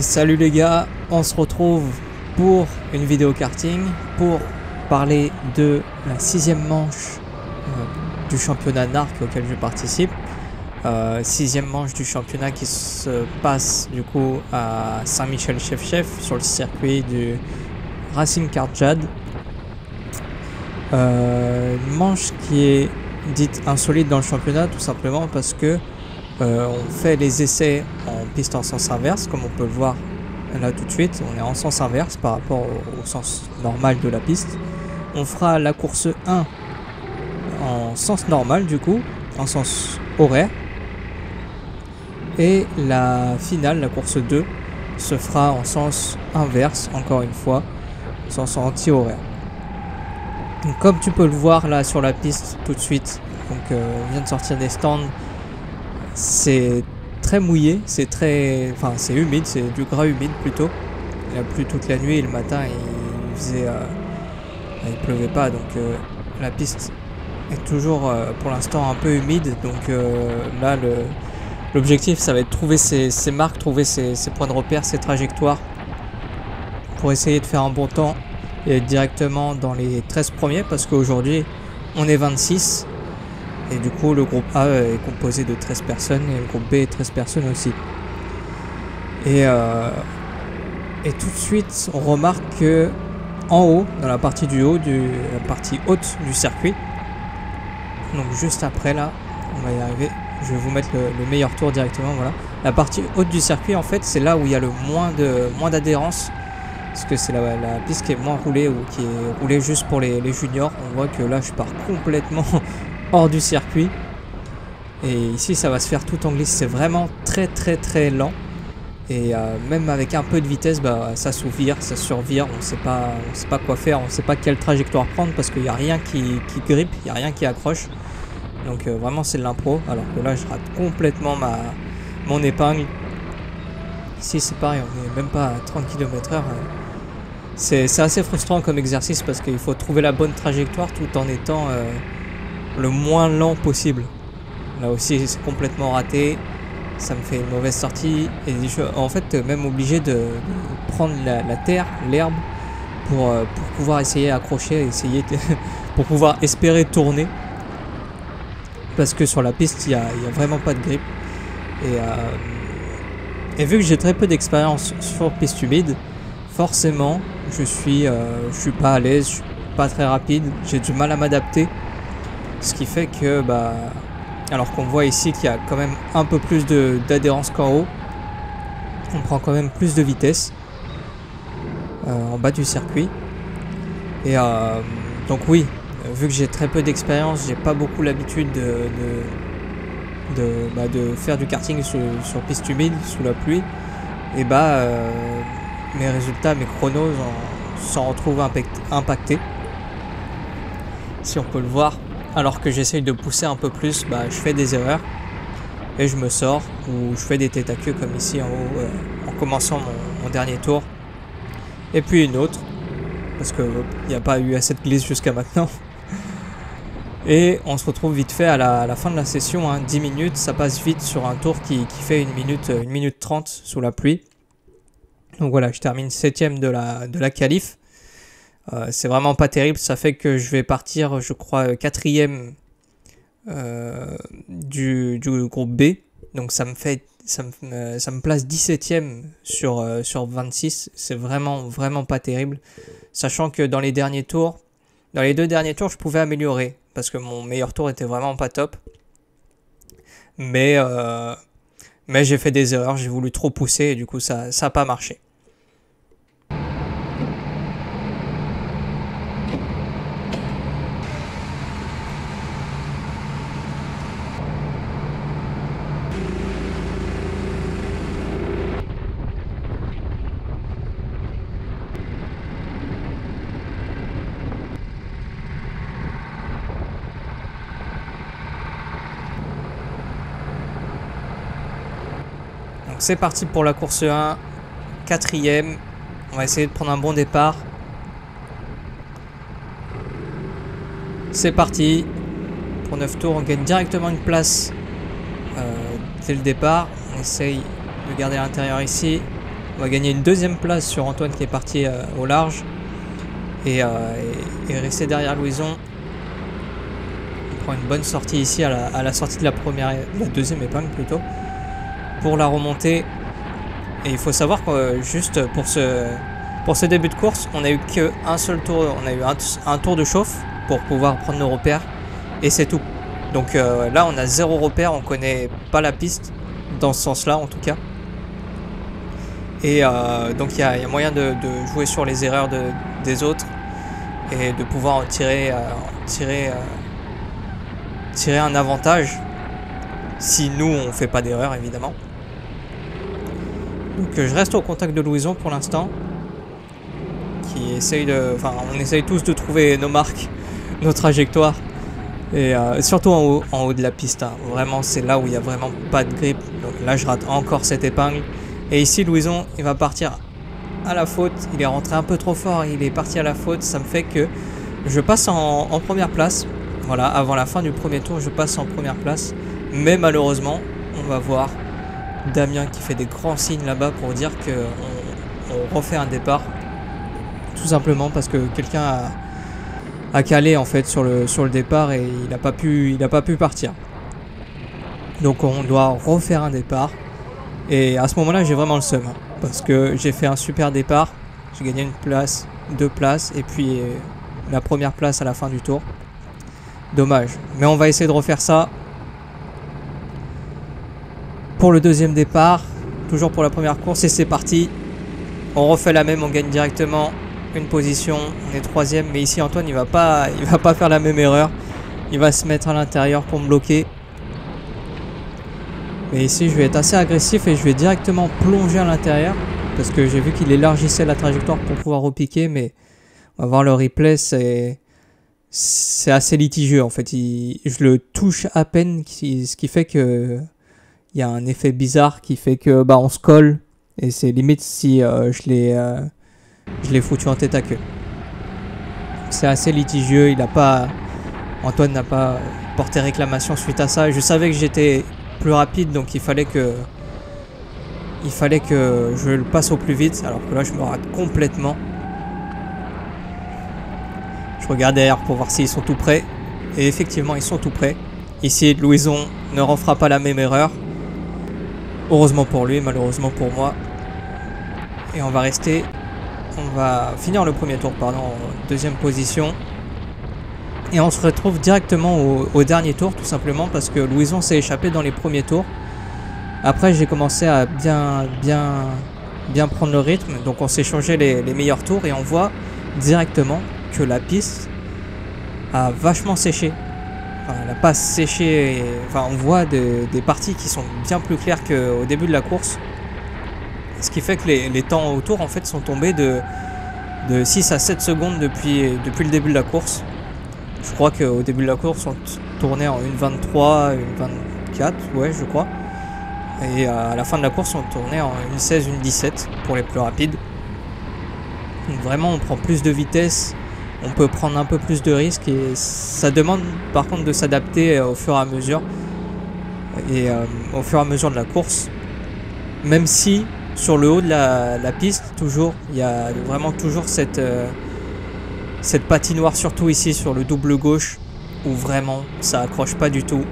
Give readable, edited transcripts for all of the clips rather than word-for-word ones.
Salut les gars, on se retrouve pour une vidéo karting pour parler de la 6e manche du championnat NARC auquel je participe. 6e manche du championnat qui se passe du coup à Saint-Michel-Chef-Chef sur le circuit du Racing Kart Jade. Une manche qui est dite insolite dans le championnat tout simplement parce que on fait les essais en piste en sens inverse, comme on peut le voir là tout de suite. On est en sens inverse par rapport au sens normal de la piste. On fera la course 1 en sens normal du coup, en sens horaire. Et la finale, la course 2, se fera en sens inverse, encore une fois, en sens anti-horaire. Donc, comme tu peux le voir là sur la piste tout de suite, donc on vient de sortir des stands. C'est très mouillé, c'est humide, c'est du gras humide plutôt. Il a plu toute la nuit et le matin il pleuvait pas, donc la piste est toujours pour l'instant un peu humide. Donc là l'objectif ça va être de trouver ses marques, trouver ses points de repère, ses trajectoires pour essayer de faire un bon temps et être directement dans les 13 premiers parce qu'aujourd'hui on est 26. Et du coup, le groupe A est composé de 13 personnes et le groupe B est 13 personnes aussi. Et tout de suite, on remarque que en haut, dans la partie du haut, la partie haute du circuit, donc juste après là, on va y arriver. Je vais vous mettre le meilleur tour directement. Voilà. La partie haute du circuit, en fait, c'est là où il y a le moins d'adhérence. Parce que c'est la piste qui est moins roulée ou qui est roulée juste pour les juniors. On voit que là, je pars complètement hors du circuit. Et ici, ça va se faire tout en glisse. C'est vraiment très lent. Et même avec un peu de vitesse, ça s'ouvre, ça survire. On sait pas quoi faire. On sait pas quelle trajectoire prendre parce qu'il n'y a rien qui grippe, il n'y a rien qui accroche. Donc vraiment, c'est de l'impro. Alors que là, je rate complètement mon épingle. Ici, c'est pareil. On n'est même pas à 30 km/h. C'est assez frustrant comme exercice parce qu'il faut trouver la bonne trajectoire tout en étant le moins lent possible. Là aussi c'est complètement raté, ça me fait une mauvaise sortie et je suis en fait même obligé de prendre la terre, l'herbe pour pouvoir essayer d'accrocher, pour pouvoir espérer tourner parce que sur la piste il y a vraiment pas de grip et vu que j'ai très peu d'expérience sur piste humide, forcément je suis pas à l'aise, je suis pas très rapide, j'ai du mal à m'adapter. Ce qui fait que, alors qu'on voit ici qu'il y a quand même un peu plus d'adhérence qu'en haut, on prend quand même plus de vitesse en bas du circuit. Et donc oui, vu que j'ai très peu d'expérience, j'ai pas beaucoup l'habitude de faire du karting sur piste humide, sous la pluie, et mes résultats, mes chronos s'en retrouvent impactés. Si on peut le voir. Alors que j'essaye de pousser un peu plus, je fais des erreurs et je me sors ou je fais des têtes à queue comme ici en haut en commençant mon dernier tour. Et puis une autre, parce qu'il n'y a pas eu assez de glisse jusqu'à maintenant. Et on se retrouve vite fait à la fin de la session, 10 minutes, ça passe vite sur un tour qui fait 1 minute 30 sous la pluie. Donc voilà, je termine 7ème de la qualif. C'est vraiment pas terrible, ça fait que je vais partir, je crois, 4ème du groupe B. Donc ça me place 17ème sur 26. C'est vraiment pas terrible. Sachant que dans les deux derniers tours, je pouvais améliorer. Parce que mon meilleur tour était vraiment pas top. Mais j'ai fait des erreurs, j'ai voulu trop pousser et du coup ça n'a pas marché. Donc c'est parti pour la course 1, 4ème, on va essayer de prendre un bon départ. C'est parti, pour 9 tours on gagne directement une place dès le départ. On essaye de garder à l'intérieur ici. On va gagner une deuxième place sur Antoine qui est parti au large. Et rester derrière Louison. On prend une bonne sortie ici à la sortie de la deuxième épingle plutôt. Pour la remontée. Et il faut savoir que juste pour ce début de course, on a eu qu'un seul tour. On a eu un tour de chauffe pour pouvoir prendre nos repères. Et c'est tout. Donc là on a 0 repère, on connaît pas la piste. Dans ce sens là en tout cas. Et donc il y a moyen de jouer sur les erreurs des autres. Et de pouvoir en tirer un avantage. Si nous on fait pas d'erreur évidemment. Donc je reste au contact de Louison pour l'instant. On essaye tous de trouver nos marques, nos trajectoires. Et surtout en haut de la piste. Hein. Vraiment c'est là où il n'y a vraiment pas de grip. Donc là je rate encore cette épingle. Et ici Louison il va partir à la faute. Il est rentré un peu trop fort. Il est parti à la faute. Ça me fait que je passe en première place. Voilà, avant la fin du premier tour je passe en première place. Mais malheureusement on va voir Damien qui fait des grands signes là-bas pour dire qu'on refait un départ. Tout simplement parce que quelqu'un a calé en fait sur le départ et il n'a pas pu partir. Donc on doit refaire un départ. Et à ce moment-là j'ai vraiment le seum. Hein, parce que j'ai fait un super départ. J'ai gagné une place, 2 places et puis la première place à la fin du tour. Dommage. Mais on va essayer de refaire ça. Pour le deuxième départ, toujours pour la première course et c'est parti. On refait la même, on gagne directement une position, on est 3ème. Mais ici Antoine il va pas faire la même erreur. Il va se mettre à l'intérieur pour me bloquer. Mais ici je vais être assez agressif et je vais directement plonger à l'intérieur. Parce que j'ai vu qu'il élargissait la trajectoire pour pouvoir repiquer. Mais on va voir le replay, c'est assez litigieux en fait. Je le touche à peine, ce qui fait que il y a un effet bizarre qui fait que on se colle et c'est limite si je l'ai foutu en tête à queue. C'est assez litigieux. Antoine n'a pas porté réclamation suite à ça. Je savais que j'étais plus rapide donc il fallait que je le passe au plus vite alors que là je me rate complètement. Je regarde derrière pour voir s'ils sont tout prêts et effectivement ils sont tout prêts. Ici Louison ne refera pas la même erreur. Heureusement pour lui, malheureusement pour moi. Et on va finir le premier tour en deuxième position. Et on se retrouve directement au dernier tour, tout simplement parce que Louison s'est échappé dans les premiers tours. Après j'ai commencé à bien prendre le rythme. Donc on s'est changé les meilleurs tours et on voit directement que la piste a vachement séché. Enfin, elle n'a pas séché, on voit des parties qui sont bien plus claires qu'au début de la course. Ce qui fait que les temps autour en fait sont tombés de 6 à 7 secondes depuis le début de la course. Je crois qu'au début de la course on tournait en 1.23, 1.24, ouais je crois. Et à la fin de la course on tournait en 1.16, 1.17 pour les plus rapides. Donc vraiment on prend plus de vitesse. On peut prendre un peu plus de risques et ça demande par contre de s'adapter au fur et à mesure au fur et à mesure de la course. Même si sur le haut de la piste, il y a vraiment toujours cette patinoire, surtout ici sur le double gauche où vraiment ça accroche pas du tout.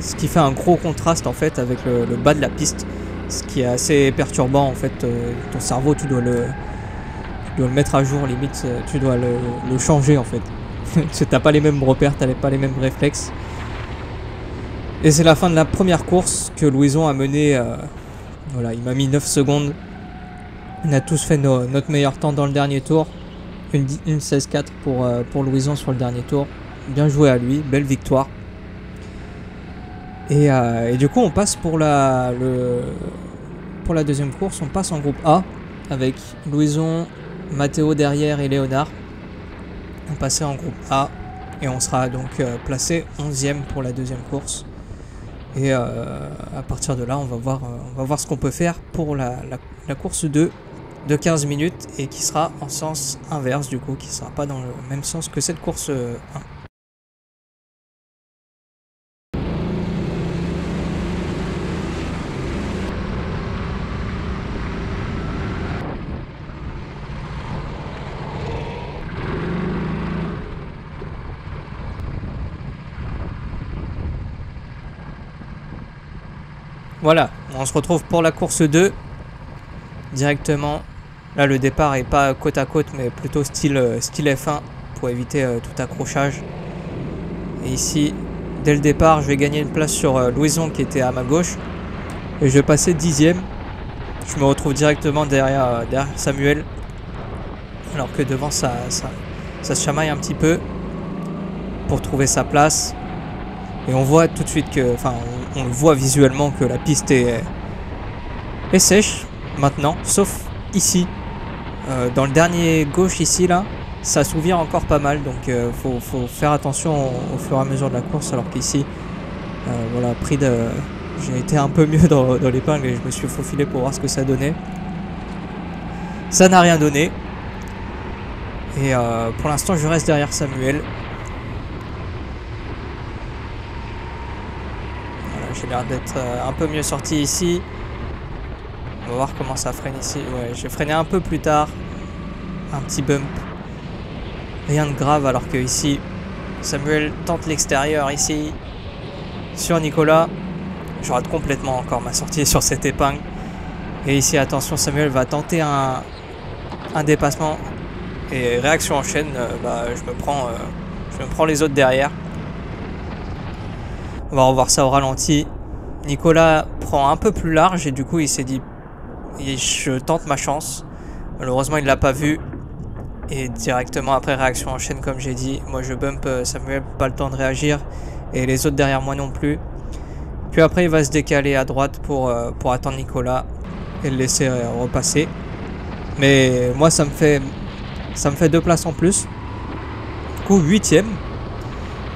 Ce qui fait un gros contraste en fait avec le bas de la piste, ce qui est assez perturbant en fait. Ton cerveau tu dois le mettre à jour, limite tu dois le changer en fait. T'as pas les mêmes repères, t'as pas les mêmes réflexes. Et c'est la fin de la première course que Louison a mené. Voilà, il m'a mis 9 secondes. On a tous fait notre meilleur temps dans le dernier tour. Une 16-4 pour Louison sur le dernier tour. Bien joué à lui, belle victoire. Et du coup on passe pour la deuxième course, on passe en groupe A avec Louison, Mathéo derrière et Léonard. On passait en groupe A et on sera donc placé 11e pour la deuxième course. Et à partir de là, on va voir ce qu'on peut faire pour la course 2 de 15 minutes et qui sera en sens inverse du coup, qui sera pas dans le même sens que cette course 1. Voilà, on se retrouve pour la course 2. Directement. Là, le départ est pas côte à côte, mais plutôt style F1 pour éviter tout accrochage. Et ici, dès le départ, je vais gagner une place sur Louison qui était à ma gauche. Et je vais passer 10e. Je me retrouve directement derrière Samuel. Alors que devant, ça se chamaille un petit peu pour trouver sa place. Et on voit tout de suite que, enfin, on le voit visuellement que la piste est sèche maintenant, sauf ici. Dans le dernier gauche ici, là, ça s'ouvre encore pas mal. Donc, faut faire attention au fur et à mesure de la course. Alors qu'ici, voilà, j'ai été un peu mieux dans l'épingle et je me suis faufilé pour voir ce que ça donnait. Ça n'a rien donné. Et pour l'instant, je reste derrière Samuel. J'ai l'air d'être un peu mieux sorti ici. On va voir comment ça freine ici. Ouais, j'ai freiné un peu plus tard. Un petit bump. Rien de grave, alors que ici, Samuel tente l'extérieur ici. Sur Nicolas. Je rate complètement encore ma sortie sur cette épingle. Et ici, attention, Samuel va tenter un dépassement. Et réaction en chaîne, je me prends les autres derrière. On va revoir ça au ralenti. Nicolas prend un peu plus large et du coup il s'est dit je tente ma chance. Malheureusement il ne l'a pas vu. Et directement après réaction en chaîne comme j'ai dit. Moi je bump Samuel, pas le temps de réagir. Et les autres derrière moi non plus. Puis après il va se décaler à droite pour attendre Nicolas. Et le laisser repasser. Mais moi ça me fait 2 places en plus. Du coup 8e.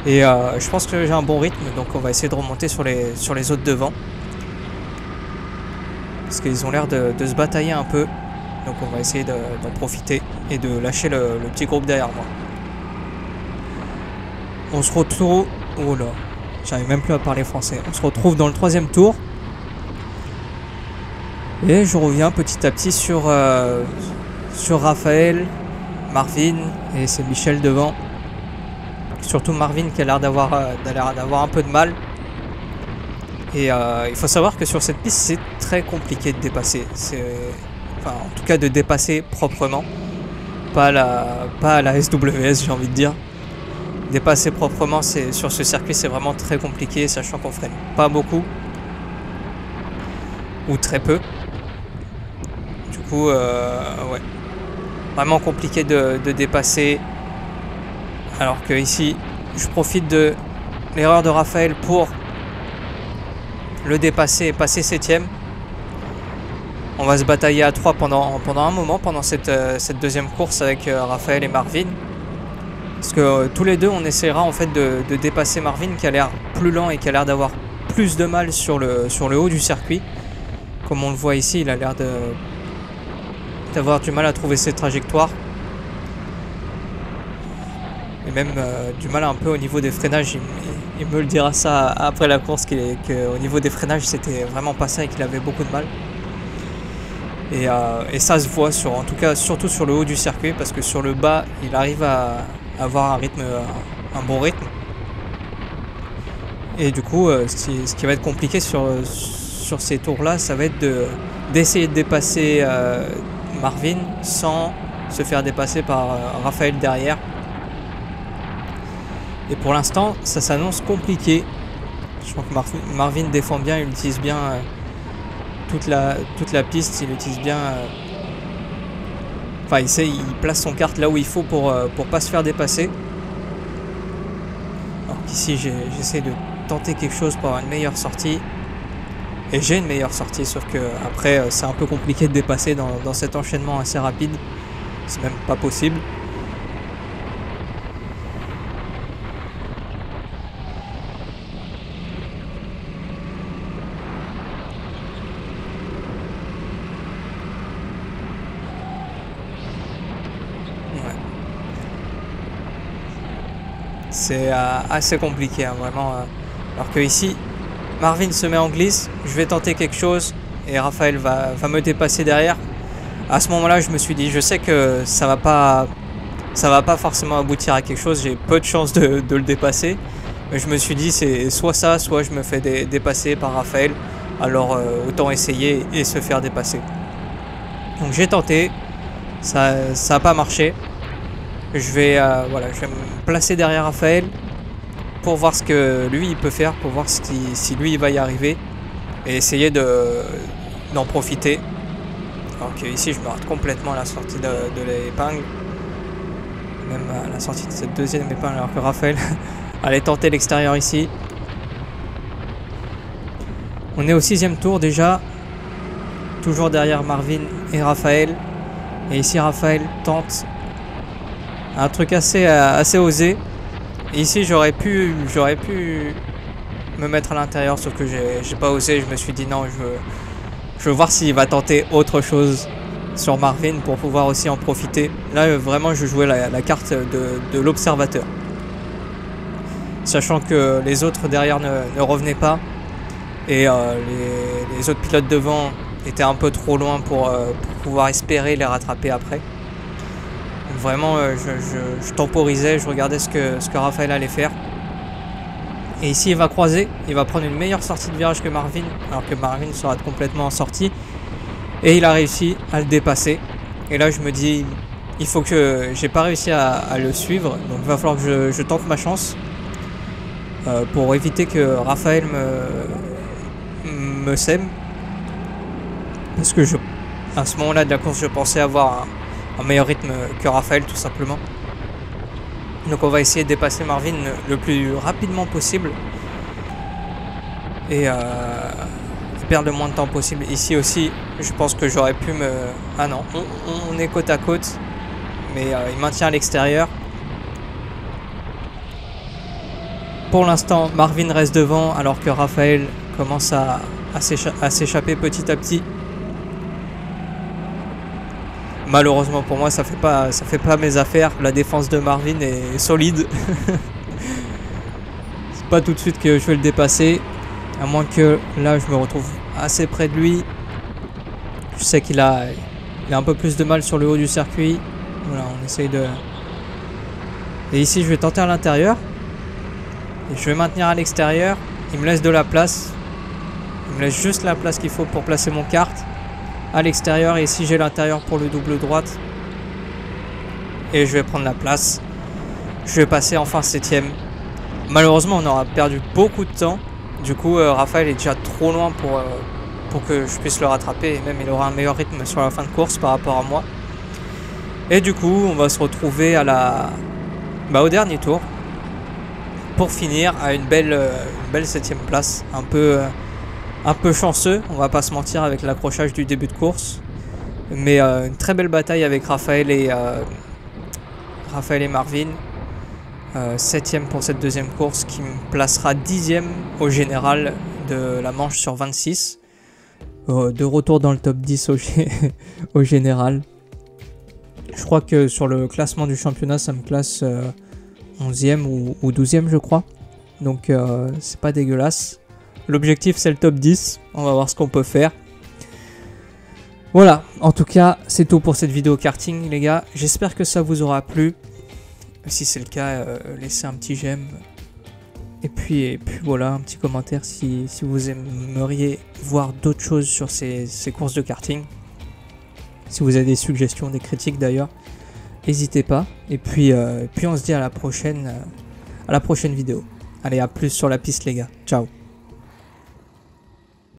Et je pense que j'ai un bon rythme, donc on va essayer de remonter sur les autres devant. Parce qu'ils ont l'air de se batailler un peu. Donc on va essayer d'en profiter et de lâcher le petit groupe derrière moi. On se retrouve... Oh là, j'arrive même plus à parler français. On se retrouve dans le 3e tour. Et je reviens petit à petit sur Raphaël, Marvin et c'est Michel devant. Surtout Marvin qui a l'air d'avoir un peu de mal. Et il faut savoir que sur cette piste c'est très compliqué de dépasser. Enfin, en tout cas de dépasser proprement. Pas à la SWS j'ai envie de dire. Dépasser proprement sur ce circuit c'est vraiment très compliqué. Sachant qu'on freine pas beaucoup. Ou très peu. Du coup ouais. Vraiment compliqué de dépasser. Alors que ici, je profite de l'erreur de Raphaël pour le dépasser et passer 7e. On va se batailler à 3 pendant un moment, pendant cette deuxième course avec Raphaël et Marvin. Parce que tous les deux, on essaiera en fait de dépasser Marvin qui a l'air plus lent et qui a l'air d'avoir plus de mal sur le haut du circuit. Comme on le voit ici, il a l'air d'avoir du mal à trouver ses trajectoires. Et même du mal un peu au niveau des freinages. Il me le dira ça après la course qu'au niveau des freinages c'était vraiment pas ça et qu'il avait beaucoup de mal. Et ça se voit en tout cas surtout sur le haut du circuit parce que sur le bas il arrive à avoir un bon rythme. Et du coup ce qui va être compliqué sur ces tours là ça va être d'essayer de dépasser Marvin sans se faire dépasser par Raphaël derrière. Et pour l'instant, ça s'annonce compliqué. Je crois que Marvin défend bien, il utilise bien toute la piste, il utilise bien... Enfin, il place son kart là où il faut pour pas se faire dépasser. Alors qu'ici, j'essaie de tenter quelque chose pour avoir une meilleure sortie. Et j'ai une meilleure sortie, sauf que après, c'est un peu compliqué de dépasser dans cet enchaînement assez rapide. C'est même pas possible. C'est assez compliqué, hein, vraiment. Alors que ici, Marvin se met en glisse, je vais tenter quelque chose et Raphaël va me dépasser derrière. À ce moment-là, je me suis dit, je sais que ça va pas forcément aboutir à quelque chose, j'ai peu de chances de le dépasser. Mais je me suis dit, c'est soit ça, soit je me fais dépasser par Raphaël. alors autant essayer et se faire dépasser. Donc j'ai tenté, ça n'a pas marché. Je vais me placer derrière Raphaël pour voir ce que lui il peut faire, pour voir si lui il va y arriver et essayer d'en profiter. Alors que ici je me rate complètement à la sortie de l'épingle, même à la sortie de cette deuxième épingle, alors que Raphaël allait tenter l'extérieur ici. On est au 6e tour déjà, toujours derrière Marvin et Raphaël. Et ici Raphaël tente un truc assez osé. Et ici j'aurais pu me mettre à l'intérieur, sauf que j'ai pas osé. Je me suis dit non, je veux voir s'il va tenter autre chose sur Marvin pour pouvoir aussi en profiter. Là vraiment je jouais la carte de l'observateur, sachant que les autres derrière ne revenaient pas et les autres pilotes devant étaient un peu trop loin pour pouvoir espérer les rattraper après. Donc vraiment je temporisais, je regardais ce que Raphaël allait faire. Et ici il va croiser, il va prendre une meilleure sortie de virage que Marvin, alors que Marvin se rate complètement en sortie. Et il a réussi à le dépasser. Et là je me dis, il faut que j'ai pas réussi à le suivre, donc il va falloir que je tente ma chance pour éviter que Raphaël me sème. Parce que à ce moment-là de la course je pensais avoir un meilleur rythme que Raphaël tout simplement. Donc on va essayer de dépasser Marvin le plus rapidement possible et perdre le moins de temps possible. Ici aussi je pense que j'aurais pu me... Ah non, on est côte à côte, mais il maintient à l'extérieur. Pour l'instant Marvin reste devant alors que Raphaël commence à s'échapper petit à petit. Malheureusement pour moi ça fait pas mes affaires. La défense de Marvin est solide. C'est pas tout de suite que je vais le dépasser, à moins que là je me retrouve assez près de lui. Je sais qu'il a un peu plus de mal sur le haut du circuit. Voilà, on essaye de... Et ici je vais tenter à l'intérieur et je vais maintenir à l'extérieur. Il me laisse de la place, il me laisse juste la place qu'il faut pour placer mon kart à l'extérieur. Et ici j'ai l'intérieur pour le double droite et je vais prendre la place. Je vais passer enfin 7ème. Malheureusement on aura perdu beaucoup de temps. Du coup Raphaël est déjà trop loin pour que je puisse le rattraper, et même il aura un meilleur rythme sur la fin de course par rapport à moi. Et du coup on va se retrouver à au dernier tour pour finir à une belle 7ème place. Un peu chanceux, on va pas se mentir, avec l'accrochage du début de course, mais une très belle bataille avec Raphaël et Marvin. 7ème pour cette deuxième course qui me placera 10ème au général de la manche sur 26. De retour dans le top 10 au général. Je crois que sur le classement du championnat ça me classe 11ème ou 12ème je crois. Donc c'est pas dégueulasse. L'objectif c'est le top 10, on va voir ce qu'on peut faire. Voilà, en tout cas c'est tout pour cette vidéo karting les gars. J'espère que ça vous aura plu. Si c'est le cas, laissez un petit j'aime. Et puis voilà, un petit commentaire si vous aimeriez voir d'autres choses sur ces courses de karting. Si vous avez des suggestions, des critiques d'ailleurs, n'hésitez pas. Et puis on se dit à la prochaine vidéo. Allez, à plus sur la piste les gars, ciao.